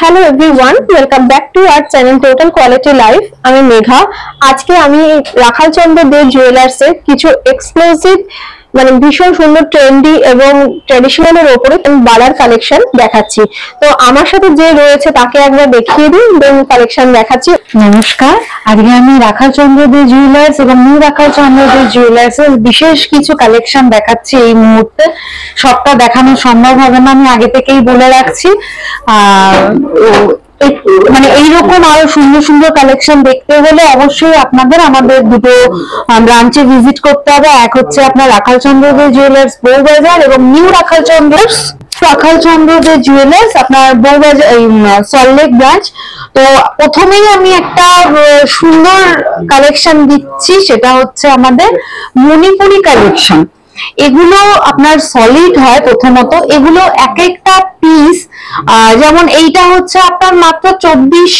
Hello everyone, welcome back to our channel total quality life. আমি মেঘা। আজকে আমি রাখালচন্দ্র দে জুয়েলার্সের কিছু এক্সক্লুসিভ মানে ভীষণ সুন্দর ট্রেন্ডি এবং ট্র্যাডিশনালের উপরে বালার কালেকশন দেখাচ্ছি। তো আমার সাথে যে রয়েছে তাকে একবার দেখিয়ে দিই, দেন কালেকশন দেখাচ্ছি। নমস্কার, আজকে আমি রাখালচন্দ্র দে জুয়েলার্স এবং নিউ রাখালচন্দ্র দে জুয়েলার্স এর বিশেষ কিছু কালেকশন দেখাচ্ছি। এই মুহূর্তে সবটা দেখানো সম্ভব হবে না, আমি আগে থেকেই বলে রাখছি। মানে এইরকম আরো সুন্দর সুন্দর কালেকশন দেখতে হলে অবশ্যই আপনাদের আমাদের দুটো ব্রাঞ্চে ভিজিট করতে হবে। এক হচ্ছে আপনার রাখালচন্দ্র দে জুয়েলার্স বউবাজার এবং নিউ রাখালচন্দ্র দে জুয়েলার্স আপনার বউবাজার সল্টলেক ব্রাঞ্চ। তো প্রথমেই আমি একটা সুন্দর কালেকশন দিচ্ছি, সেটা হচ্ছে আমাদের মণিপুরি কালেকশন। এগুলো আপনার সলিড হয়। প্রথমত এগুলো এক একটা পিস, যেমন এইটা হচ্ছে আপনার মাত্র 24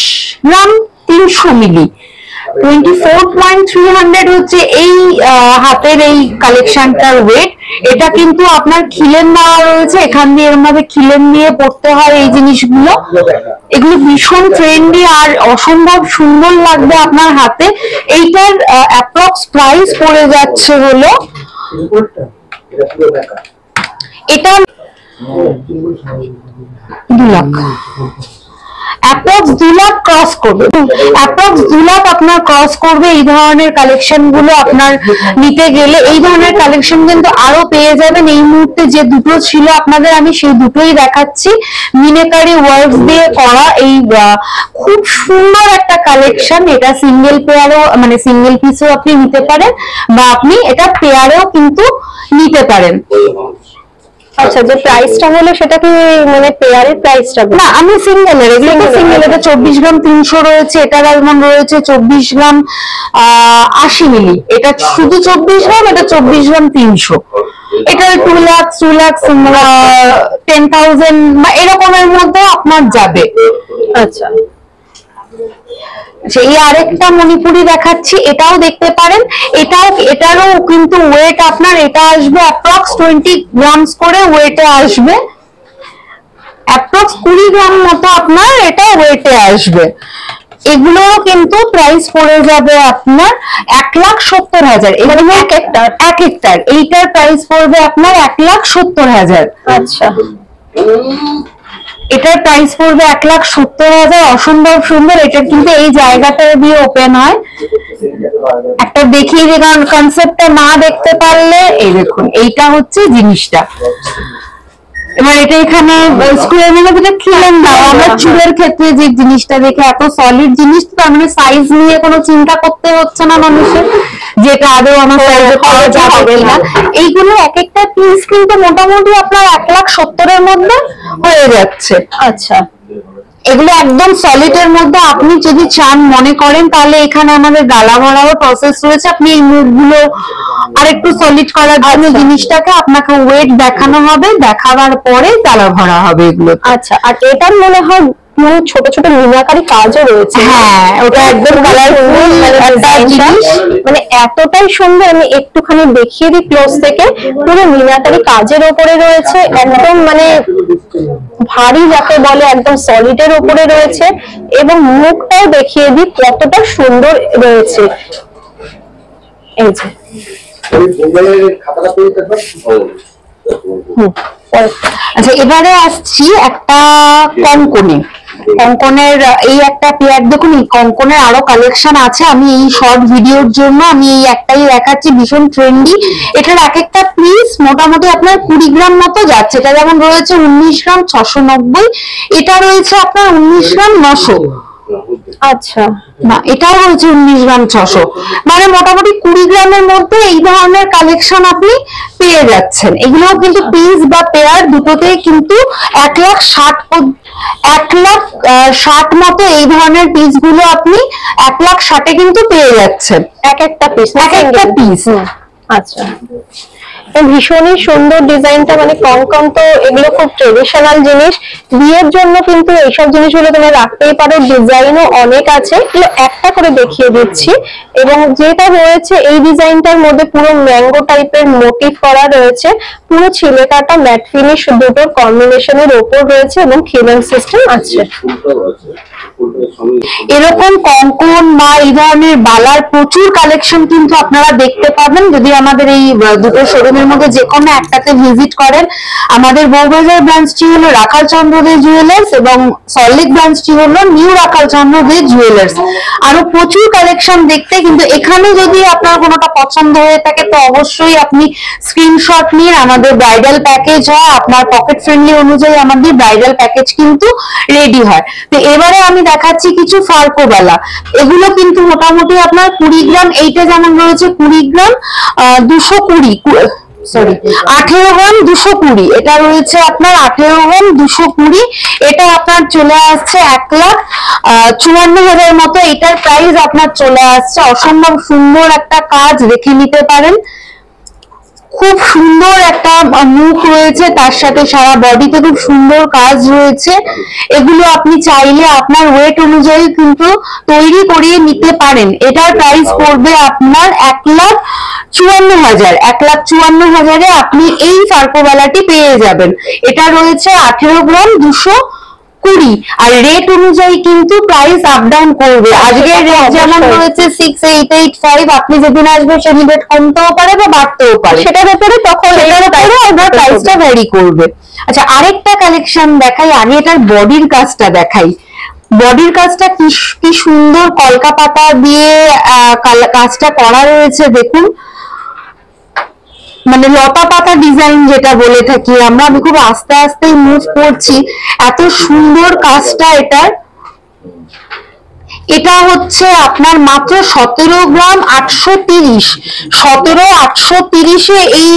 গ্রাম 300 মিলি, 24.300 হচ্ছে এই হাতের এই কালেকশনটার ওয়েট। এটা কিন্তু আপনার খিলেন দেওয়া রয়েছে, এখান দিয়ে এরকম ভাবে খিলেন দিয়ে পড়তে হয় এই জিনিসগুলো। এগুলো ভীষণ ট্রেন্ডি আর অসম্ভব সুন্দর লাগবে আপনার হাতে। এইটার অ্যাপ্রক্স প্রাইস পড়ে যাচ্ছে হলো এটা 2 লাখ, অ্যাপ্রক্স 2 লাখ ক্রস করবে, অ্যাপ্রক্স 2 লাখ আপনার ক্রস করবে। এই ধরনের কালেকশন গুলো আপনার নিতে গেলে এই ধরনের কালেকশন কিন্তু আরো পেয়ে যাবেন। এই মুহূর্তে যে দুটো ছিল আপনাদের আমি সেই দুটোই দেখাচ্ছি। মিনেকারি ওয়ার্ক দিয়ে করা এই খুব সুন্দর একটা কালেকশন। এটা সিঙ্গেল পেয়ারও মানে সিঙ্গেল পিসও আপনি নিতে পারেন বা আপনি এটা পেয়ারেও কিন্তু নিতে পারেন। আচ্ছা, যে প্রাইসটা হলো সেটা কি মানে পেয়ারের প্রাইসটা? না, আমি সিঙ্গেলের, এগুলো সিঙ্গেল। এটা 24 গ্রাম 300 রয়েছে, এটা যেমন রয়েছে 24 গ্রাম 80 মিলি। এটা শুধু 24 গ্রাম, এটা 24 গ্রাম 300। এটা 2 লাখ 10,000 বা এরকমের মধ্যে আপনার যাবে। আচ্ছা, এই আরেকটা মণিপুরি দেখাচ্ছি, এটাও দেখতে পারেন। এটারও কিন্তু ওয়েট আপনার এটা আসবে অ্যাপ্রক্স 20 গ্রামস করে ওয়েটে আসবে, অ্যাপ্রক্স 20 গ্রাম মতো আপনার এটা ওয়েটে আসবে। এগুলোও কিন্তু প্রাইস পড়ে যাবে আপনার 1,70,000। এখানে এক একটার এইটার প্রাইস পড়বে আপনার 1,70,000। আচ্ছা, এটার প্রাইস পড়বে 1,70,000। অসম্ভব সুন্দর। এটা কিন্তু এই জায়গাটা দিয়ে ওপেন হয়। একটা দেখিয়ে যে কারণ কনসেপ্টটা না দেখতে পারলে, এই দেখুন এইটা হচ্ছে জিনিসটা। এবার এটা এখানে স্কোয়ার মিলে খিলেন দাও। আমরা চুলের ক্ষেত্রে যে জিনিসটা দেখে এত সলিড জিনিস, তার মানে সাইজ নিয়ে কোনো চিন্তা করতে হচ্ছে না মানুষের, যেটা আদৌ আমার সাইজে পাওয়া যাবে না। এইগুলো এক একটা পিস কিন্তু মোটামুটি আপনার 1,70,000 মধ্যে হয়ে যাচ্ছে। আচ্ছা, এগুলো একদম সলিড এর মধ্যে। আপনি যদি চান মনে করেন তাহলে এখানে আমাদের গালা ভরাও প্রসেস রয়েছে। আপনি এই মুখগুলো আরেকটু সলিড করার জন্য জিনিসটাকে আপনাকে ওয়েট দেখানো হবে, দেখাবার পরে গালা ভরা হবে এগুলো। আচ্ছা, আর এটার মনে হয় ছোট ছোট মিনাকারি কাজও রয়েছে। হ্যাঁ, ওটা একদম কালারফুল একটা জিনিস, মানে এতটাই সুন্দর। আমি একটুখানি দেখিয়ে দিই ক্লোজ থেকে। পুরো মিনাকারি কাজের উপরে রয়েছে, একদম মানে ভারী যাকে বলে, একদম সলিডের উপরে রয়েছে। এবং মুখটাও দেখিয়ে দিই কতটা সুন্দর রয়েছে। এই যে আচ্ছা, এবারে আসছি একটা কঙ্কনে। কঙ্কনের এই একটা পেয়ার দেখুন। এই কঙ্কনের আরো কালেকশন আছে, আমি এই শর্ট ভিডিওর জন্য আমি এই একটাই দেখাচ্ছি, ভীষণ ট্রেন্ডি। এটার এক একটা পিস মোটামুটি আপনার 20 গ্রাম মতো যাচ্ছে। এটা যেমন রয়েছে 19 গ্রাম 690, এটা রয়েছে আপনার 19 গ্রাম 900। আচ্ছা, না, এটাও রয়েছে 19 গ্রাম 600। মানে মোটামুটি 20 গ্রামের মধ্যে এই ধরনের কালেকশন আপনি পেয়ে যাচ্ছেন। এগুলোও কিন্তু পিস বা পেয়ার দুটোতেই কিন্তু 1,60,000 মতো এই ধরনের পিস গুলো আপনি 1,60,000 কিন্তু পেয়ে যাচ্ছেন এক একটা পিস। এক একটা পিস। আচ্ছা, ভীষণই সুন্দর ডিজাইনটা, মানে কঙ্কন তো এগুলো খুব ট্রেডিশনাল জিনিস, বিয়ের জন্য কিন্তু এইসব জিনিসগুলো তুমি রাখতেই পারো। ডিজাইনও অনেক আছে, এগুলো একটা করে দেখিয়ে দিচ্ছি। এবং যেটা রয়েছে এই ডিজাইনটার মধ্যে পুরো ম্যাঙ্গো টাইপের মোটিভ করা রয়েছে, পুরো ছিলে কাটা ম্যাট ফিনিশ দুটোর কম্বিনেশনের ওপর রয়েছে এবং খিলান সিস্টেম আছে। এরকম কঙ্কন বা এই ধরনের বালার প্রচুর কালেকশন কিন্তু আপনারা দেখতে পাবেন যদি আমাদের এই দুটো শোরুমের মধ্যে যে কোনো একটাতে ভিজিট করেন। আমাদের বউবাজার ব্রাঞ্চটি হলো রাখাল চন্দ্র দে জুয়েলার্স এবং সল্টলেক ব্রাঞ্চটি হলো নিউ রাখাল চন্দ্র দে জুয়েলার্স। আরো প্রচুর কালেকশন দেখতে, কিন্তু এখানে যদি আপনার কোনোটা পছন্দ হয়ে থাকে তো অবশ্যই আপনি স্ক্রিনশট নিয়ে আমাদের ব্রাইডাল প্যাকেজ হয়, আপনার পকেট ফ্রেন্ডলি অনুযায়ী আমাদের ব্রাইডাল প্যাকেজ কিন্তু রেডি হয়। তো এবারে আমি দেখাচ্ছি কিছু ফার্কোবালা, এগুলো কিন্তু মোটামুটি আপনার 20 গ্রাম, এইটা যেমন রয়েছে 20 গ্রাম 220, সরি 18 গ্রাম 220, এটা রয়েছে আপনার 18 গ্রাম 220, এটা আপনার চলে আসছে 1,54,000 মতো, এটার প্রাইস আপনার চলে আসছে। অসম্ভব সুন্দর একটা কাজ, দেখে নিতে পারেন, খুব সুন্দর একটা মুখ রয়েছে, তার সাথে সারা বডিতে খুব সুন্দর কাজ রয়েছে। এগুলো আপনি চাইলে আপনার ওয়েট অনুযায়ী কিন্তু তৈরি করিয়ে নিতে পারেন। এটার প্রাইস পড়বে আপনার 1,54,000, 1,54,000-এ আপনি এই ফার্কোবালাটি পেয়ে যাবেন। এটা রয়েছে 18 গ্রাম 220, আর রেট অনুযায়ী কিন্তু প্রাইস আপ ডাউন করবে। আজকের রেট যেমন রয়েছে 6,885, আপনি যেদিন আসবেন সেদিন রেট কমতেও পারে বা বাড়তেও পারে, সেটার ব্যাপারে তখন আপনার প্রাইসটা ভ্যারি করবে। আচ্ছা, আরেকটা কালেকশন দেখাই, আগে এটার বডির কাজটা দেখাই। বডির কাজটা কি সুন্দর কলকা পাতা দিয়ে কাজটা করা রয়েছে, দেখুন, মানে লতা পাতা ডিজাইন যেটা বলে থাকি আমরা। আমি খুব আস্তে আস্তে মুভ করছি, এত সুন্দর কাজটা এটার। এটা হচ্ছে আপনার মাত্র 17 গ্রাম 830, 17,830-এ এই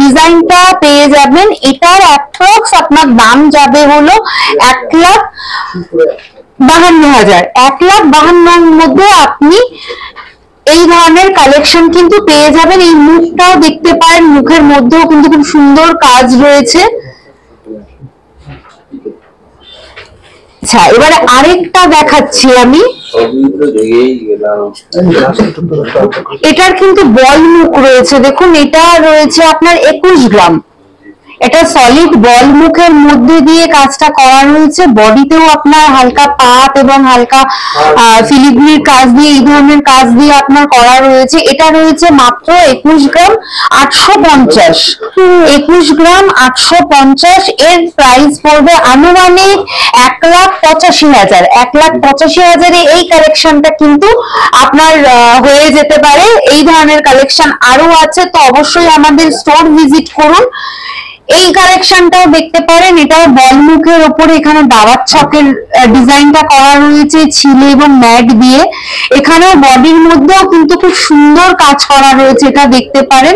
ডিজাইনটা পেয়ে যাবেন। এটার অ্যাপ্রক্স আপনার দাম যাবে হলো 1,52,000, 1,52,000-এর মধ্যে আপনি এই ধরনের কালেকশন কিন্তু পেয়ে যাবেন। এই মুখটাও দেখতে পারেন, মুখের মধ্যেও কিন্তু খুব সুন্দর কাজ রয়েছে। আচ্ছা, এবারে আরেকটা দেখাচ্ছি আমি, এটার কিন্তু বল মুখ রয়েছে, দেখুন, এটা রয়েছে আপনার 21 গ্রাম, এটা সলিড বল মুখের মধ্যে দিয়ে কাজটা করা রয়েছে। বডিতেও আপনার হালকা পাত এবং হালকা ফিলিগ্রির কাজ দিয়ে, এই ধরনের কাজ দিয়ে আপনার করা রয়েছে। এটা রয়েছে মাত্র 21 গ্রাম 850, 21 গ্রাম 850, এর প্রাইস পড়বে আনুমানিক 1,85,000, 1,85,000-এ এই কালেকশনটা কিন্তু আপনার হয়ে যেতে পারে। এই ধরনের কালেকশন আরো আছে, তো অবশ্যই আমাদের স্টোর ভিজিট করুন। এই কালেকশনটাও দেখতে পারেন, এটাও বল মুখের উপরে এখানে দাওয়াত ছকের ডিজাইনটা করা রয়েছে ছিলে এবং ম্যাট দিয়ে। এখানেও বডির মধ্যেও কিন্তু খুব সুন্দর কাজ করা রয়েছে, এটা দেখতে পারেন।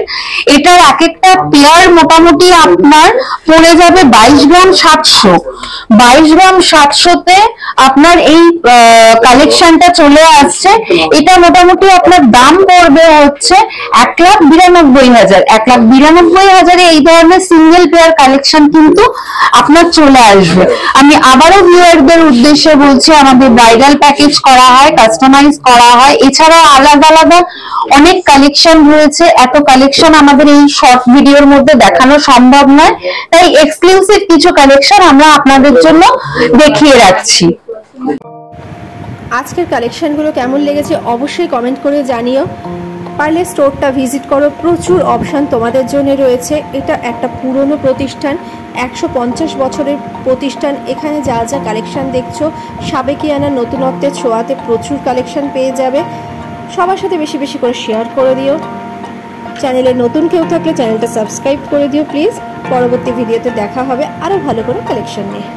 এটার এক একটা পেয়ার মোটামুটি আপনার পড়ে যাবে 22 গ্রাম 700, 22 গ্রাম 700-তে আপনার এই কালেকশনটা চলে আসছে। এটা মোটামুটি আপনার দাম পড়বে হচ্ছে 1,92,000, 1,92,000-এ এই ধরনের সিঙ্গেল পেয়ার কালেকশন কিন্তু আপনার চলে আসবে। আমি আবারও ভিউয়ারদের উদ্দেশ্যে বলছি, আমাদের ব্রাইডাল প্যাকেজ করা হয়, কাস্টমাইজ করা হয়, এছাড়াও আলাদা আলাদা অনেক কালেকশন রয়েছে। এত কালেকশন আমাদের এই শর্ট ভিডিওর মধ্যে দেখানো সম্ভব নয়, তাই এক্সক্লুসিভ কিছু কালেকশন আমরা আপনাদের জন্য দেখিয়ে রাখছি। আজকের কালেকশনগুলো কেমন লেগেছে অবশ্যই কমেন্ট করে জানিও। পারলে স্টোরটা ভিজিট করো, প্রচুর অপশান তোমাদের জন্য রয়েছে। এটা একটা পুরনো প্রতিষ্ঠান, 150 বছরের প্রতিষ্ঠান। এখানে যা যা কালেকশন দেখছো সাবেকিয়ানা নতুনত্বের ছোঁয়াতে প্রচুর কালেকশন পেয়ে যাবে। সবার সাথে বেশি বেশি করে শেয়ার করে দিও। চ্যানেলে নতুন কেউ থাকলে চ্যানেলটা সাবস্ক্রাইব করে দিও প্লিজ। পরবর্তী ভিডিওতে দেখা হবে আরও ভালো করে কালেকশন নিয়ে।